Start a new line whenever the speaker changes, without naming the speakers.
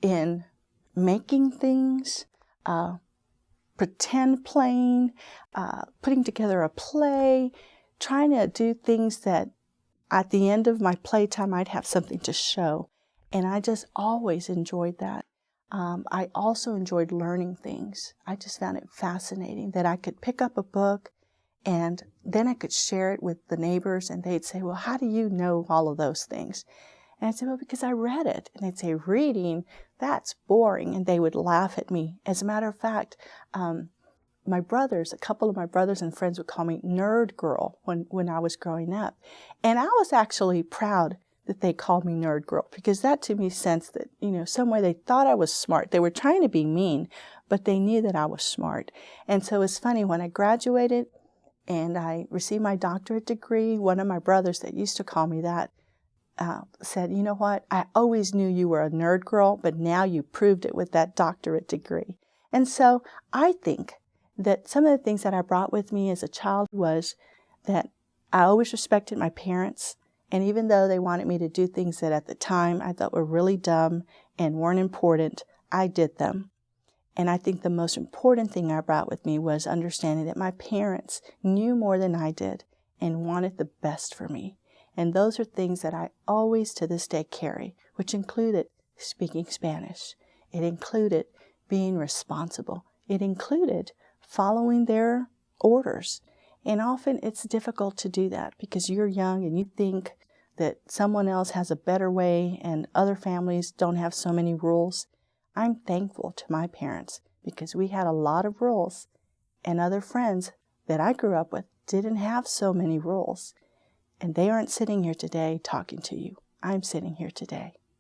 in making things, pretend playing, putting together a play, trying to do things that at the end of my playtime I'd have something to show. And I just always enjoyed that. I also enjoyed learning things. I just found it fascinating that I could pick up a book and then I could share it with the neighbors and they'd say, well, how do you know all of those things? And I'd say, well, because I read it. And they'd say, reading, that's boring. And they would laugh at me. As a matter of fact, my brothers, a couple of my brothers and friends would call me nerd girl when I was growing up. And I was actually proud that they called me nerd girl, because that to me sensed that, some way they thought I was smart. They were trying to be mean, but they knew that I was smart. And so it's funny, when I graduated and I received my doctorate degree, one of my brothers that used to call me that said, you know what, I always knew you were a nerd girl, but now you proved it with that doctorate degree. And so I think that some of the things that I brought with me as a child was that I always respected my parents. And even though they wanted me to do things that at the time I thought were really dumb and weren't important, I did them. And I think the most important thing I brought with me was understanding that my parents knew more than I did and wanted the best for me. And those are things that I always to this day carry, which included speaking Spanish. It included being responsible. It included following their orders. And often it's difficult to do that because you're young and you think that someone else has a better way and other families don't have so many rules. I'm thankful to my parents because we had a lot of rules, and other friends that I grew up with didn't have so many rules. And they aren't sitting here today talking to you. I'm sitting here today.